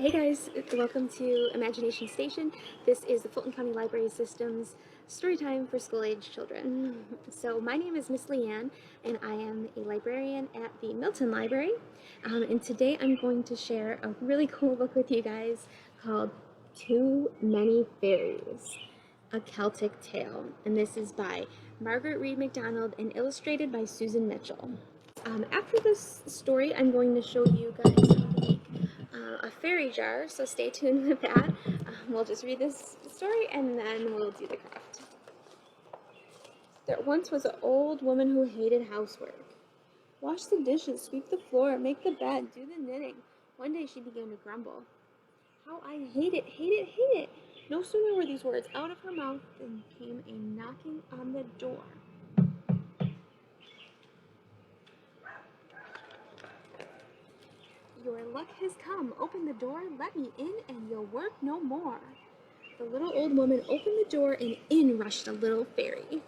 Hey guys, welcome to Imagination Station. This is the Fulton County Library System's story time for school-age children. So my name is Miss Liane, and I am a librarian at the Milton Library. And today I'm going to share a really cool book with you guys called Too Many Fairies, a Celtic Tale. And this is by Margaret Reed MacDonald and illustrated by Susan Mitchell. After this story, I'm going to show you guys how to make a fairy jar, so stay tuned with that. We'll just read this story and then we'll do the craft. There once was an old woman who hated housework. Wash the dishes, sweep the floor, make the bed, do the knitting. One day she began to grumble. How I hate it, hate it, hate it. No sooner were these words out of her mouth than came a knocking on the door. Your luck has come. Open the door, let me in, and you'll work no more. The little old woman opened the door, and in rushed a little fairy.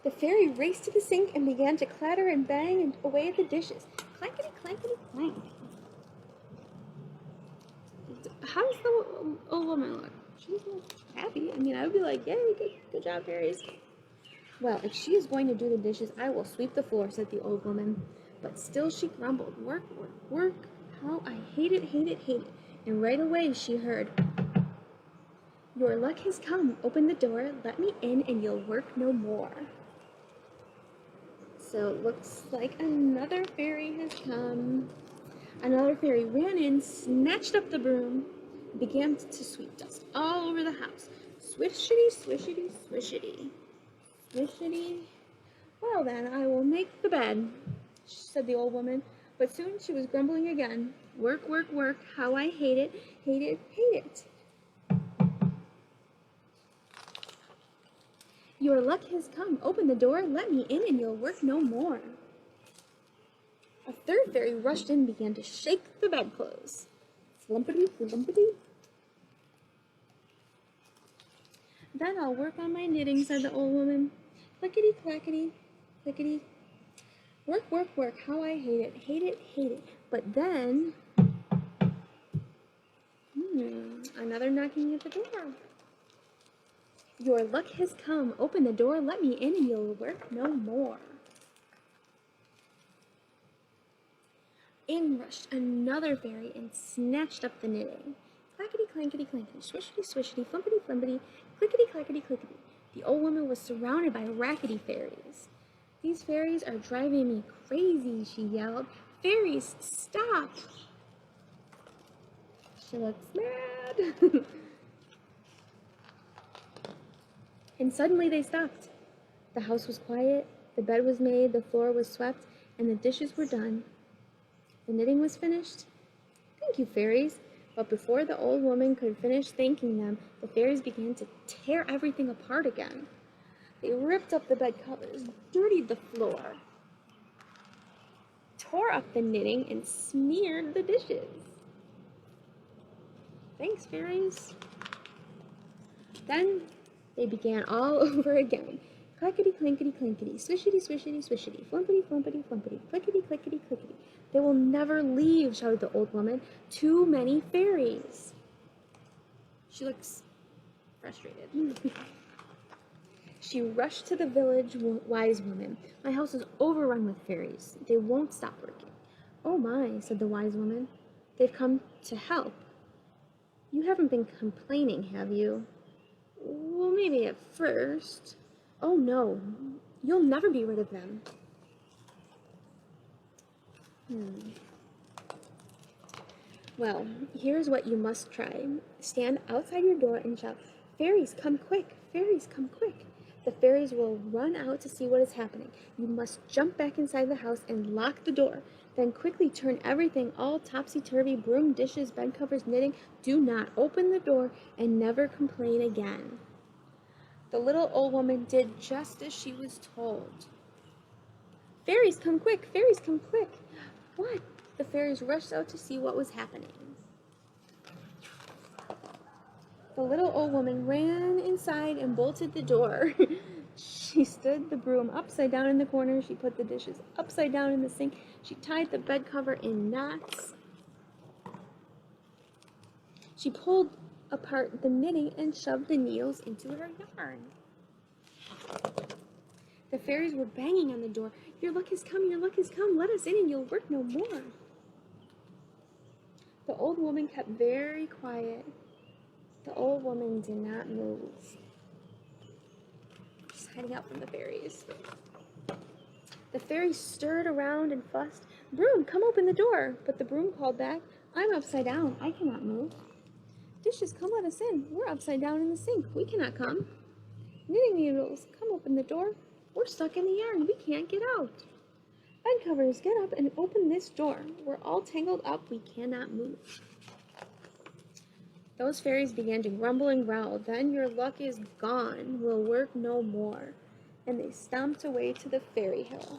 The fairy raced to the sink and began to clatter and bang away at the dishes. Clankety, clankety, clank. How does the old woman look? She doesn't look happy. I mean, I would be like, yay, good job, fairies. Well, if she is going to do the dishes, I will sweep the floor, said the old woman. But still she grumbled, work, work, work, how I hate it, hate it, hate it. And right away she heard, your luck has come, open the door, let me in, and you'll work no more. So it looks like another fairy has come. Another fairy ran in, snatched up the broom, began to sweep dust all over the house. Swishity, swishity, swishity. Swishity. Well then, I will make the bed, said the old woman, but soon she was grumbling again. Work, work, work, how I hate it, hate it, hate it. Your luck has come, open the door, let me in, and you'll work no more. A third fairy rushed in and began to shake the bedclothes. Flumpity, flumpity. Then I'll work on my knitting, said the old woman. Clickety, clackety, clickety. Work, work, work, how I hate it, hate it, hate it. But then, another knocking at the door. Your luck has come, open the door, let me in, and you'll work no more. In rushed another fairy and snatched up the knitting. Clackety, clankety, clankety, swishity, swishity, flumpity, flumpity, clickety, clackety, clickety. The old woman was surrounded by rackety fairies. These fairies are driving me crazy, she yelled. Fairies, stop! She looks mad. And suddenly they stopped. The house was quiet, the bed was made, the floor was swept, and the dishes were done. The knitting was finished. Thank you, fairies. But before the old woman could finish thanking them, the fairies began to tear everything apart again. They ripped up the bed covers, dirtied the floor, tore up the knitting, and smeared the dishes. Thanks, fairies. Then they began all over again. Clackety, clankety, clankety, swishity, swishity, swishity, flumpity, flumpity, flumpity, clickety, clickety, clickety. They will never leave, shouted the old woman. Too many fairies. She looks frustrated. She rushed to the village wise woman. My house is overrun with fairies. They won't stop working. Oh my, said the wise woman. They've come to help. You haven't been complaining, have you? Well, maybe at first. Oh no, you'll never be rid of them. Well, here's what you must try. Stand outside your door and shout, fairies, come quick, fairies, come quick. The fairies will run out to see what is happening. You must jump back inside the house and lock the door. Then quickly turn everything all topsy-turvy, broom, dishes, bed covers, knitting. Do not open the door and never complain again. The little old woman did just as she was told. Fairies, come quick, fairies, come quick. What? The fairies rushed out to see what was happening. The little old woman ran inside and bolted the door. She stood the broom upside down in the corner. She put the dishes upside down in the sink. She tied the bed cover in knots. She pulled apart the knitting and shoved the needles into her yarn. The fairies were banging on the door. Your luck has come, your luck has come. Let us in and you'll work no more. The old woman kept very quiet. The old woman did not move. She's hiding out from the fairies. The fairies stirred around and fussed. Broom, come open the door. But the broom called back, I'm upside down. I cannot move. Dishes, come let us in. We're upside down in the sink. We cannot come. Knitting needles, come open the door. We're stuck in the yarn. We can't get out. Bed covers, get up and open this door. We're all tangled up. We cannot move. Those fairies began to grumble and growl. Then your luck is gone. We'll work no more. And they stomped away to the fairy hill.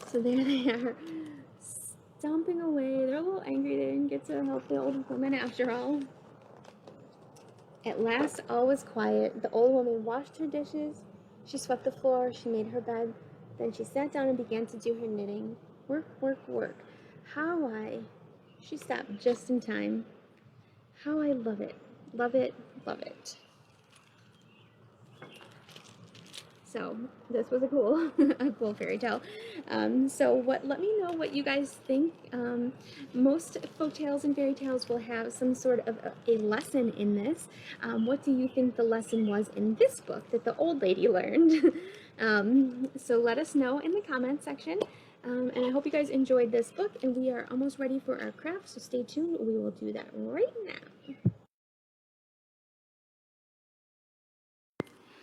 So there they are, stomping away. They're a little angry they didn't get to help the old woman after all. At last, all was quiet. The old woman washed her dishes. She swept the floor. She made her bed. Then she sat down and began to do her knitting. Work, work, work. She stopped just in time. How I love it, love it, love it. So this was a cool fairy tale. Let me know what you guys think. Most folk tales and fairy tales will have some sort of a lesson in this. What do you think the lesson was in this book that the old lady learned? So let us know in the comment section. And I hope you guys enjoyed this book, and we are almost ready for our craft, so stay tuned. We will do that right now.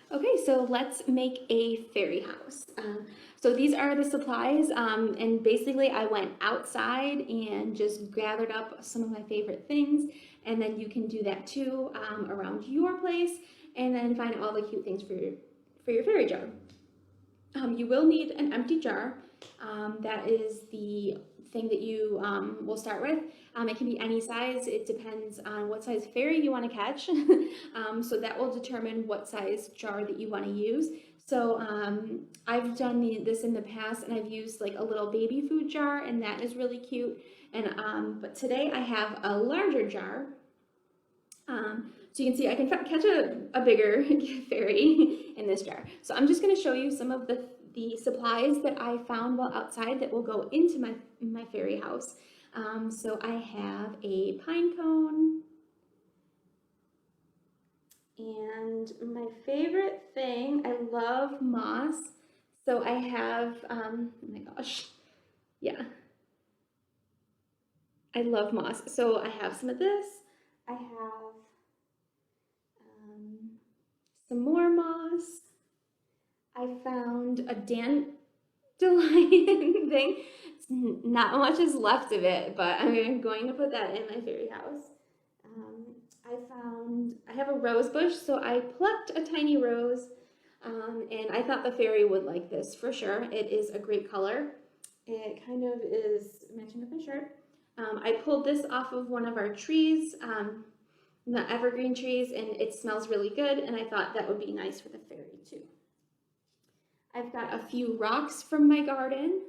Okay, so let's make a fairy house. So these are the supplies, and basically I went outside and just gathered up some of my favorite things, and then you can do that too around your place, and then find all the cute things for your fairy jar. You will need an empty jar. That is the thing that you will start with. It can be any size. It depends on what size fairy you want to catch. So that will determine what size jar that you want to use. So I've done this in the past, and I've used like a little baby food jar, and that is really cute. And but today I have a larger jar. So you can see I can catch a bigger fairy in this jar. So I'm just going to show you some of the supplies that I found while outside that will go into my fairy house. So I have a pine cone, and my favorite thing, I love moss. So I have, oh my gosh, yeah, I love moss. So I have some of this. I have some more moss. I found a dandelion thing. Not much is left of it, but I'm going to put that in my fairy house. I have a rose bush, so I plucked a tiny rose, and I thought the fairy would like this for sure. It is a great color. It kind of is matching with my shirt. I pulled this off of one of our trees, the evergreen trees, and it smells really good, and I thought that would be nice for the fairy too. I've got a few rocks from my garden,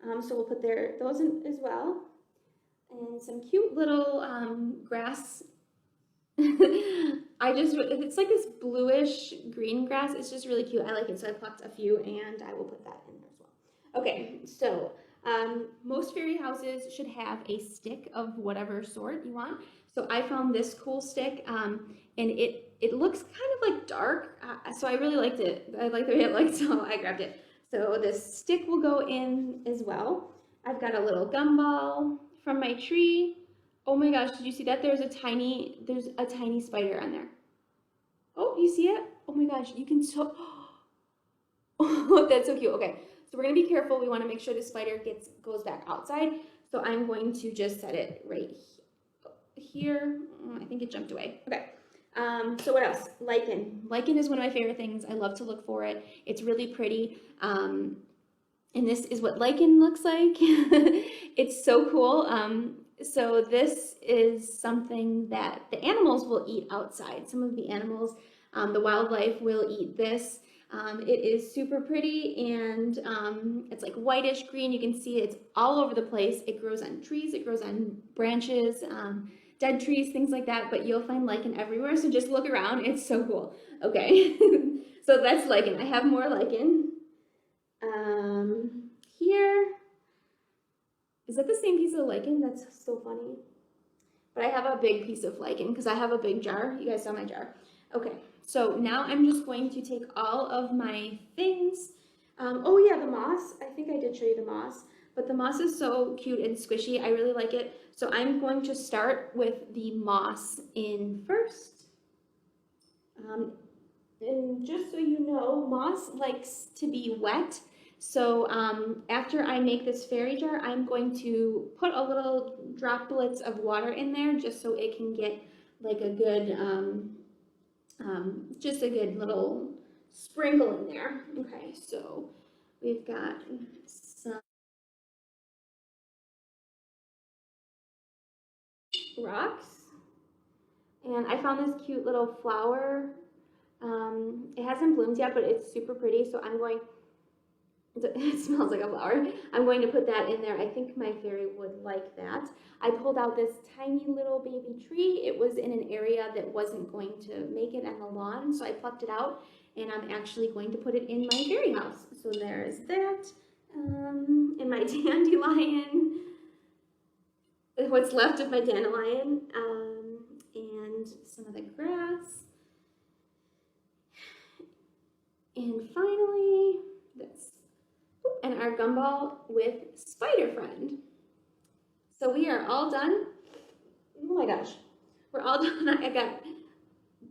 so we'll put those in as well, and some cute little grass. It's like this bluish green grass. It's just really cute. I like it, so I plucked a few, and I will put that in there as well. Okay, so most fairy houses should have a stick of whatever sort you want. So I found this cool stick, and it looks kind of like dark, so I really liked it. I like the way it looked, so I grabbed it. So this stick will go in as well. I've got a little gumball from my tree. Oh my gosh, did you see that? There's a tiny spider on there. Oh, you see it? Oh my gosh, you can so. Oh, that's so cute. Okay, so we're gonna be careful. We want to make sure the spider goes back outside. So I'm going to just set it right here. I think it jumped away. Okay. So what else? Lichen. Lichen is one of my favorite things. I love to look for it. It's really pretty. And this is what lichen looks like. It's so cool. So this is something that the animals will eat outside. Some of the animals, the wildlife will eat this. It is super pretty, and it's like whitish green. You can see it's all over the place. It grows on trees, it grows on branches, dead trees, things like that, but you'll find lichen everywhere, so just look around. It's so cool. Okay, so that's lichen. I have more lichen. Here, is that the same piece of lichen? That's so funny. But I have a big piece of lichen because I have a big jar. You guys saw my jar. Okay, so now I'm just going to take all of my things. Oh yeah, the moss. I think I did show you the moss. But the moss is so cute and squishy. I really like it. So I'm going to start with the moss in first. And just so you know, moss likes to be wet. So after I make this fairy jar, I'm going to put a little droplets of water in there just so it can get like a good, just a good little sprinkle in there. Okay, so we've got some rocks, and I found this cute little flower. It hasn't bloomed yet, but it's super pretty, so I'm going, it smells like a flower. I'm going to put that in there. I think my fairy would like that. I pulled out this tiny little baby tree. It was in an area that wasn't going to make it on the lawn, so I plucked it out, and I'm actually going to put it in my fairy house. So there's that, and my dandelion, what's left of my dandelion, and some of the grass. And finally, this, and our gumball with Spider Friend. So we are all done. Oh my gosh, we're all done. I got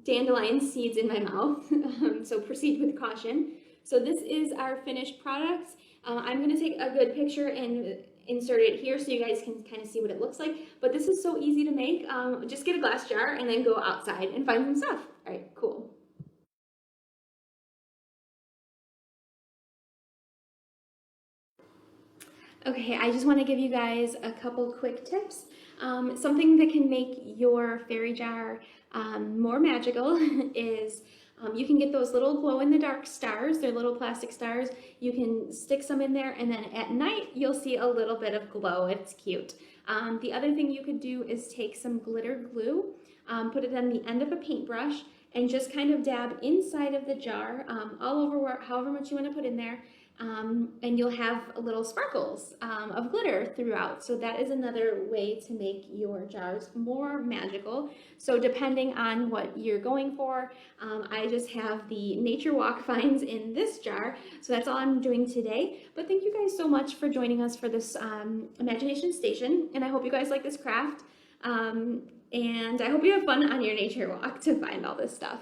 dandelion seeds in my mouth, so proceed with caution. So this is our finished products. I'm gonna take a good picture and insert it here so you guys can kind of see what it looks like. But this is so easy to make. Just get a glass jar and then go outside and find some stuff. All right, cool. Okay, I just want to give you guys a couple quick tips. Something that can make your fairy jar more magical is you can get those little glow-in-the-dark stars. They're little plastic stars. You can stick some in there, and then at night you'll see a little bit of glow. It's cute. The other thing you could do is take some glitter glue, put it on the end of a paintbrush, and just kind of dab inside of the jar, all over however much you want to put in there. And you'll have little sparkles of glitter throughout. So that is another way to make your jars more magical. So depending on what you're going for, I just have the Nature Walk finds in this jar. So that's all I'm doing today. But thank you guys so much for joining us for this imagination station. And I hope you guys like this craft. And I hope you have fun on your nature walk to find all this stuff.